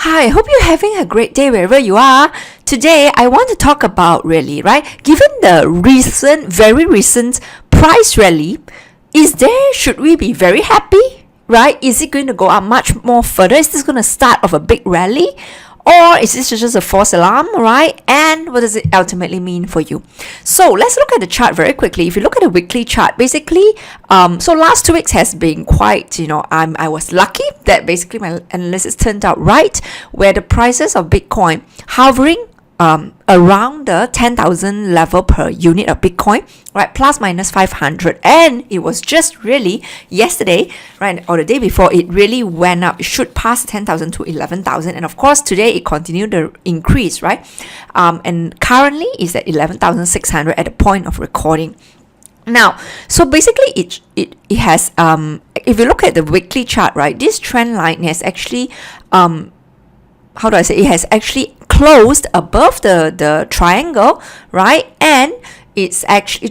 Hi, hope you're having a great day wherever you are. Today, I want to talk about really, right? Given the very recent price rally, should we be very happy, right? Is it going to go up much more further? Is this going to start off a big rally? Or is this just a false alarm, right? And what does it ultimately mean for you? So let's look at the chart very quickly. If you look at the weekly chart, basically, so last 2 weeks has been quite, I was lucky that basically my analysis turned out right, where the prices of Bitcoin hovering around the 10,000 level per unit of Bitcoin, right? Plus minus 500. And it was just really yesterday, right? Or the day before, it really went up. It should pass 10,000 to 11,000. And of course, today it continued to increase, right? And currently is at 11,600 at the point of recording. Now, so basically it has, if you look at the weekly chart, right? This trend line has actually, it has actually closed above the triangle, right? And it's actually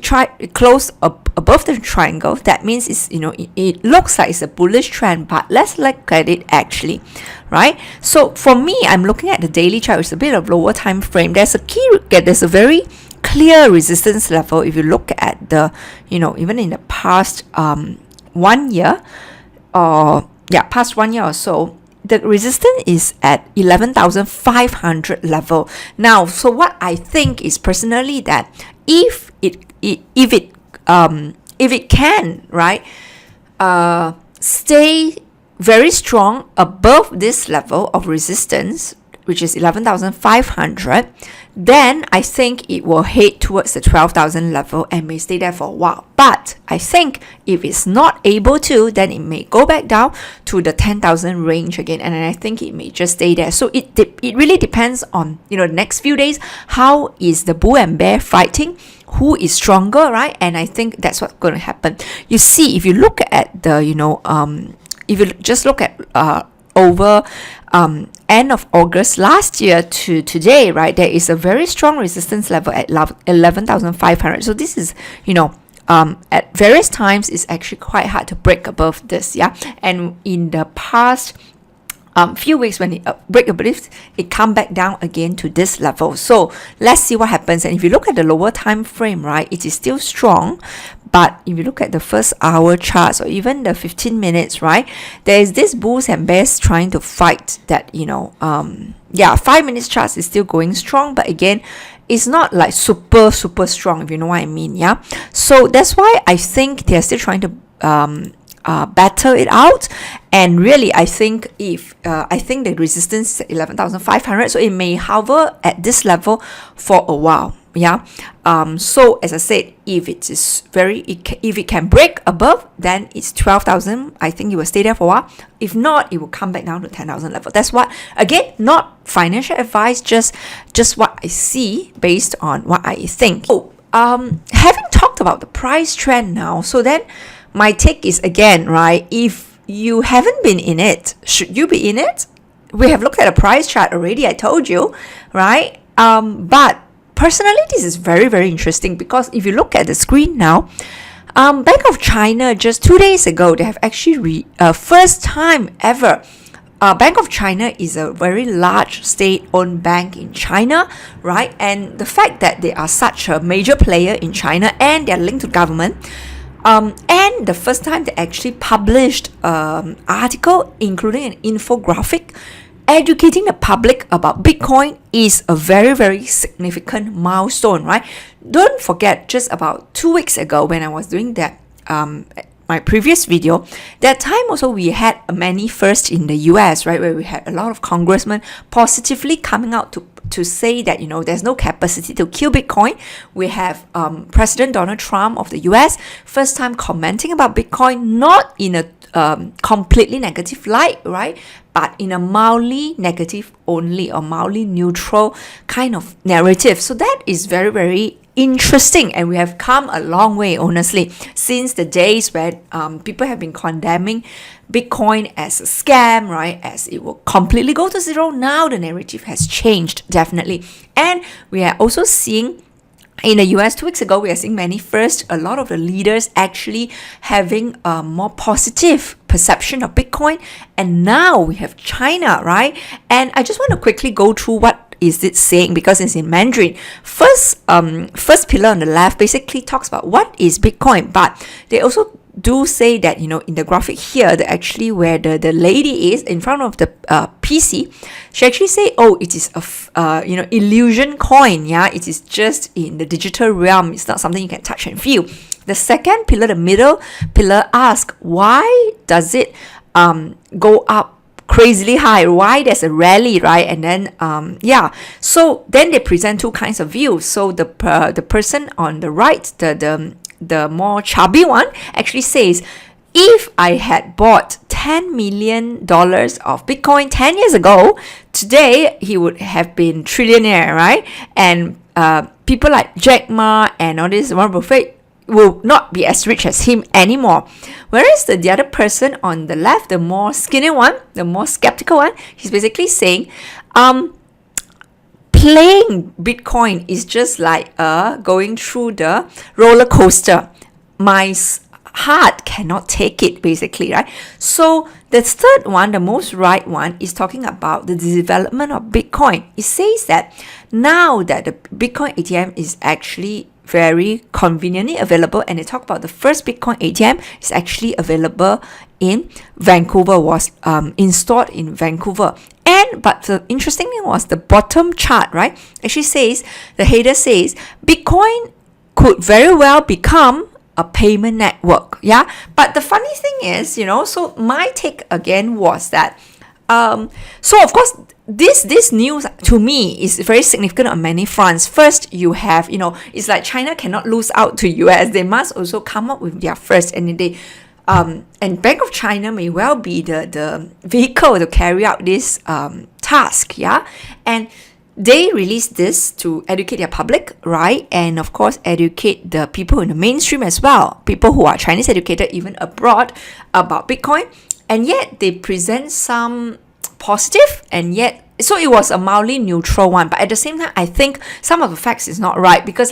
closed above the triangle. That means it looks like it's a bullish trend, but let's look at it actually, right? So for me, I'm looking at the daily chart, which is a bit of lower time frame. There's a very clear resistance level. If you look at the, even in the past 1 year, past 1 year or so, the resistance is at 11,500 level. Now, so what I think is personally that if it can, right, stay very strong above this level of resistance, which is 11,500, then I think it will head towards the 12,000 level and may stay there for a while. But I think if it's not able to, then it may go back down to the 10,000 range again, and I think it may just stay there. So it really depends on the next few days. How is the bull and bear fighting? Who is stronger, right? And I think that's what's going to happen. You see, if you look at the if you just look at over end of August last year to today, right, there is a very strong resistance level at 11,500. So this is, at various times it's actually quite hard to break above this, yeah. And in the past few weeks, when it break above this, it come back down again to this level. So let's see what happens. And if you look at the lower time frame, right, it is still strong. But if you look at the first hour charts or even the 15 minutes, right, there is this bulls and bears trying to fight that, 5 minutes charts is still going strong. But again, it's not like super strong, if you know what I mean, yeah. So that's why I think they're still trying to battle it out. And really, I think I think the resistance is 11,500, so it may hover at this level for a while. Yeah. So as I said, if it can break above, then it's 12,000. I think it will stay there for a while. If not, it will come back down to 10,000 level. That's what, again, not financial advice, just what I see based on what I think. So, having talked about the price trend now, so then my take is, again, right, if you haven't been in it, should you be in it? We have looked at a price chart already, I told you, right? But personally, this is very, very interesting, because if you look at the screen now, Bank of China, just 2 days ago, they have actually first time ever. Bank of China is a very large state-owned bank in China, right? And the fact that they are such a major player in China and they're linked to government, and the first time they actually published an article including an infographic educating the public about Bitcoin is a very, very significant milestone, right? Don't forget, just about 2 weeks ago when I was doing that, my previous video, that time also we had many firsts in the US, right, where we had a lot of congressmen positively coming out to say that, there's no capacity to kill Bitcoin. We have President Donald Trump of the US first time commenting about Bitcoin, not in a completely negative light, right, but in a mildly negative only, or mildly neutral kind of narrative. So that is very, very interesting, and we have come a long way, honestly, since the days where people have been condemning Bitcoin as a scam, right, as it will completely go to zero. Now the narrative has changed, definitely. And we are also seeing in the US 2 weeks ago, we are seeing a lot of the leaders actually having a more positive perception of Bitcoin. And now we have China, right? And I just want to quickly go through what is it saying, because it's in Mandarin. First pillar on the left basically talks about what is Bitcoin, but they also do say that, in the graphic here, that actually where the lady is in front of the PC, she actually say, oh, it is a illusion coin. Yeah, it is just in the digital realm. It's not something you can touch and feel. The second pillar, the middle pillar, ask why does it go up crazily high? Why there's a rally, right? And then so then they present two kinds of views. So the person on the right, the more chubby one, actually says, if I had bought $10 million of Bitcoin 10 years ago, today he would have been trillionaire, right? And people like Jack Ma and all this, Warren Buffett, will not be as rich as him anymore. Whereas the other person on the left, the more skinny one, the more skeptical one, he's basically saying, playing Bitcoin is just like going through the roller coaster. My heart cannot take it, basically, right? So the third one, the most right one, is talking about the development of Bitcoin. It says that now that the Bitcoin ATM is actually very conveniently available, and they talk about the first Bitcoin ATM is actually available in Vancouver, was installed in Vancouver. But the interesting thing was the bottom chart, right? Actually says, the header says, Bitcoin could very well become a payment network. Yeah. But the funny thing is, so my take again was that, so of course, this news to me is very significant on many fronts. First, you have, it's like China cannot lose out to US. They must also come up with their first, and they and Bank of China may well be the vehicle to carry out this task, yeah. And they released this to educate their public, right? And of course, educate the people in the mainstream as well, people who are Chinese educated even abroad, about Bitcoin. And yet they present some positive, and yet so it was a mildly neutral one. But at the same time, I think some of the facts is not right, because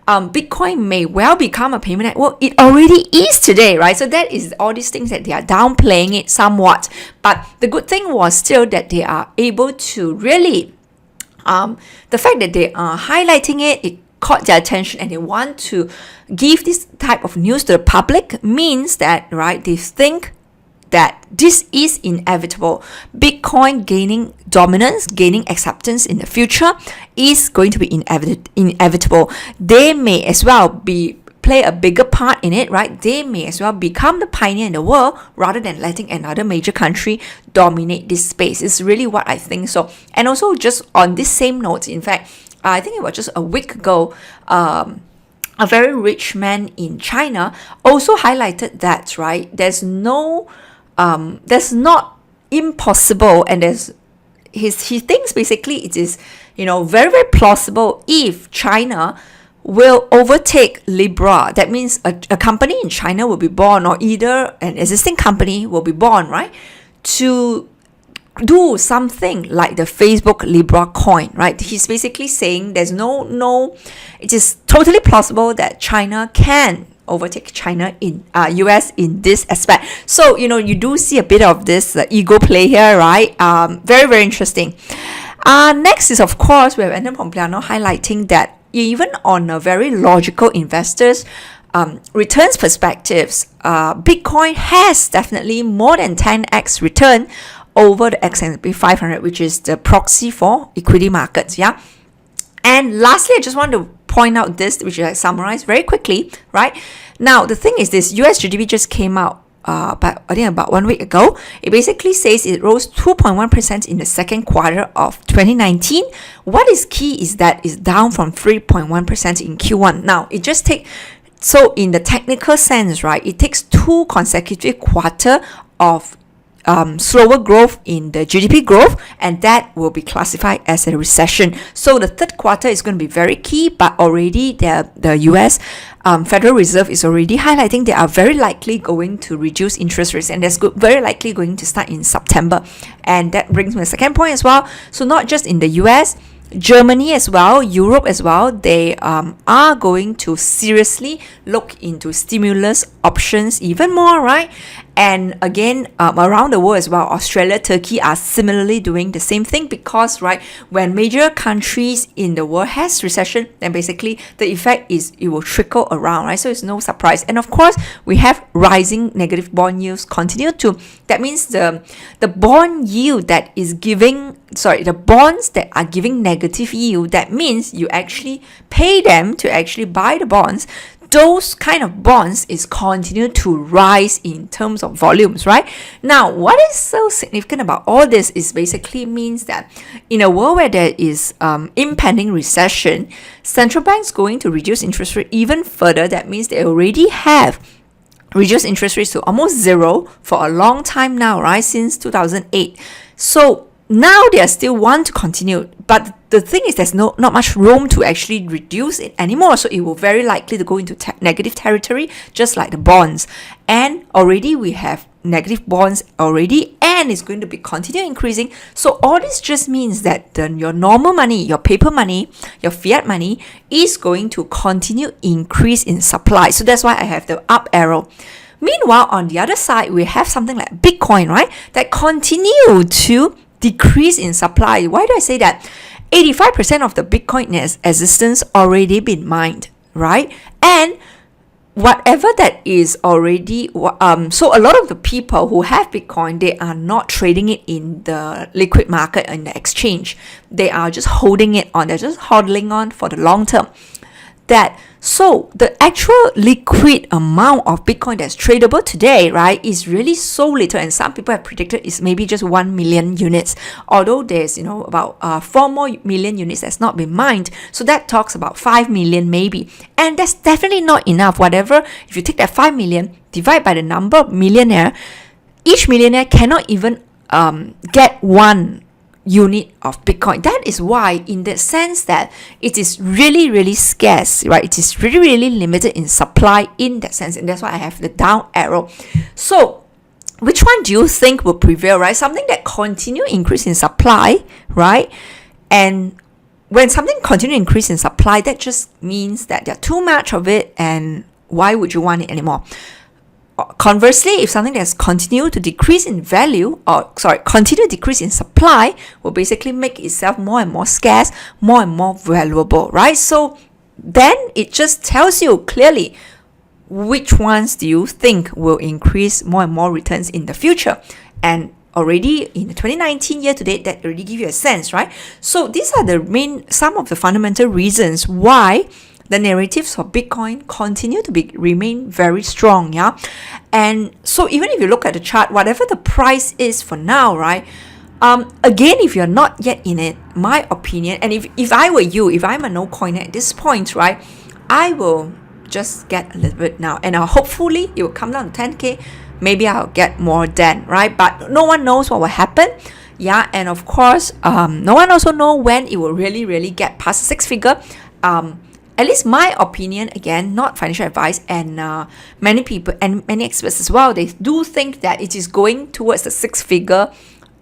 Bitcoin may well become a payment network. It already is today, right? So that is all these things that they are downplaying it somewhat. But the good thing was still that they are able to really, the fact that they are highlighting it caught their attention, and they want to give this type of news to the public, means that, right, they think that this is inevitable. Bitcoin gaining dominance, gaining acceptance in the future is going to be inevitable. They may as well play a bigger part in it, right? They may as well become the pioneer in the world rather than letting another major country dominate this space. It's really what I think so. And also, just on this same note, in fact, I think it was just a week ago, a very rich man in China also highlighted that, right, there's not impossible, and he thinks basically it is, very, very plausible if China will overtake Libra. That means a company in China will be born, or either an existing company will be born, right, to do something like the Facebook Libra coin, right? He's basically saying there's no, it is totally plausible that China can overtake China in US in this aspect. So you do see a bit of this ego play here, right? Very, very interesting. Next is, of course, we have Anton Pompliano highlighting that even on a very logical investors returns perspectives, Bitcoin has definitely more than 10x return over the S&P 500, which is the proxy for equity markets. Yeah. And lastly, I just want to point out this, which I summarized very quickly, right? Now, the thing is this, US GDP just came out I think about 1 week ago. It basically says it rose 2.1% in the second quarter of 2019. What is key is that it's down from 3.1% in Q1. Now, it just takes, so in the technical sense, right, it takes 2 consecutive quarters of slower growth in the GDP growth, and that will be classified as a recession. So the third quarter is going to be very key, but already the US Federal Reserve is already highlighting they are very likely going to reduce interest rates, and that's very likely going to start in September. And that brings me to the second point as well. So not just in the US, Germany as well, Europe as well, they are going to seriously look into stimulus options even more, right? And again, around the world as well, Australia, Turkey are similarly doing the same thing because, right, when major countries in the world has recession, then basically the effect is it will trickle around, right? So it's no surprise. And of course, we have rising negative bond yields continue to. That means the bond yield that is giving, the bonds that are giving negative yield, that means you actually pay them to actually buy the bonds. Those kind of bonds is continue to rise in terms of volumes, right? Now, what is so significant about all this is basically means that in a world where there is impending recession, central banks going to reduce interest rate even further. That means they already have reduced interest rates to almost zero for a long time now, right? Since 2008. So now they are still want to continue, but the thing is there's not much room to actually reduce it anymore, so it will very likely to go into negative territory, just like the bonds. And already we have negative bonds already, and it's going to be continue increasing. So all this just means that your normal money, your paper money, your fiat money is going to continue increase in supply. So that's why I have the up arrow. Meanwhile, on the other side, we have something like Bitcoin, right, that continue to decrease in supply. Why do I say that? 85% of the Bitcoin existence already been mined, right? And whatever that is already, so a lot of the people who have Bitcoin, they are not trading it in the liquid market, in the exchange. They are just holding it on. They're just hodling on for the long term. So the actual liquid amount of Bitcoin that's tradable today, right, is really so little, and some people have predicted it's maybe just 1 million units, although there's about 4 more million units that's not been mined. So that talks about 5 million maybe, and that's definitely not enough. Whatever, if you take that 5 million, divide by the number of millionaire, each millionaire cannot even get 1 unit of Bitcoin. That is why, in the sense that it is really, really scarce, right? It is really, really limited in supply in that sense, and that's why I have the down arrow. So which one do you think will prevail, right? Something that continue increase in supply, right? And when something continue increase in supply, that just means that there's too much of it, and why would you want it anymore? Conversely, if something that's continue to decrease in value, continue to decrease in supply, will basically make itself more and more scarce, more and more valuable, right? So then it just tells you clearly which ones do you think will increase more and more returns in the future. And already in the 2019 year to date, that already give you a sense, right? So these are some of the fundamental reasons why the narratives for Bitcoin continue to remain very strong, yeah? And so even if you look at the chart, whatever the price is for now, right? Again, if you're not yet in it, my opinion, and if I were you, if I'm a no coiner at this point, right, I will just get a little bit now, and hopefully it will come down to 10k. Maybe I'll get more then, right? But no one knows what will happen. Yeah, and of course, no one also know when it will really, really get past 6 figure. At least my opinion, again, not financial advice, and many people and many experts as well, they do think that it is going towards the 6-figure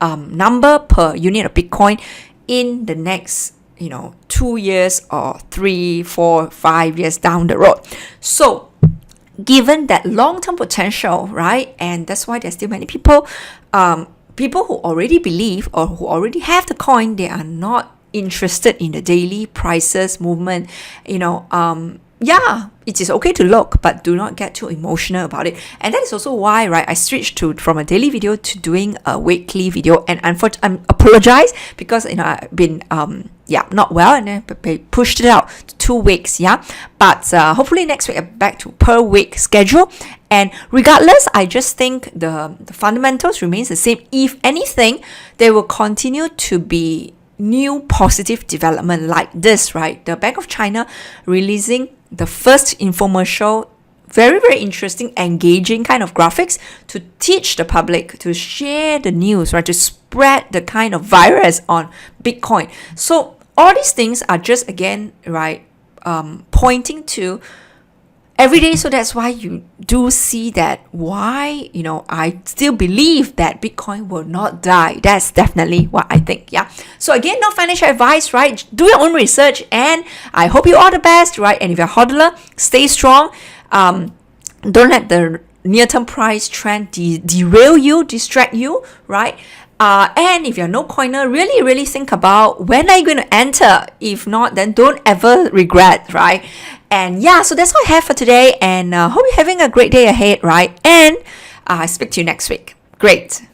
number per unit of Bitcoin in the next 2 years or 3, 4, 5 years down the road. So given that long-term potential, right, and that's why there's still many people who already believe or who already have the coin, they are not interested in the daily prices movement. It is okay to look, but do not get too emotional about it. And that is also why, right, I switched from a daily video to doing a weekly video. And I apologize because I've been not well, and then pushed it out to 2 weeks. But hopefully next week I'm back to per week schedule. And regardless, I just think the fundamentals remains the same. If anything, they will continue to be new positive development like this, right? The Bank of China releasing the first infomercial, very, very interesting, engaging kind of graphics to teach the public, to share the news, right? To spread the kind of virus on Bitcoin. So all these things are just, again, right, pointing to every day. So that's why you do see that why, I still believe that Bitcoin will not die. That's definitely what I think. Yeah. So again, no financial advice, right? Do your own research, and I hope you all the best, right? And if you're a hodler, stay strong. Don't let the near-term price trend derail you, distract you, right? And if you're no coiner, really think about when are you going to enter. If not, then don't ever regret, right? And yeah, so that's all I have for today, and hope you're having a great day ahead, right? And I speak to you next week. Great.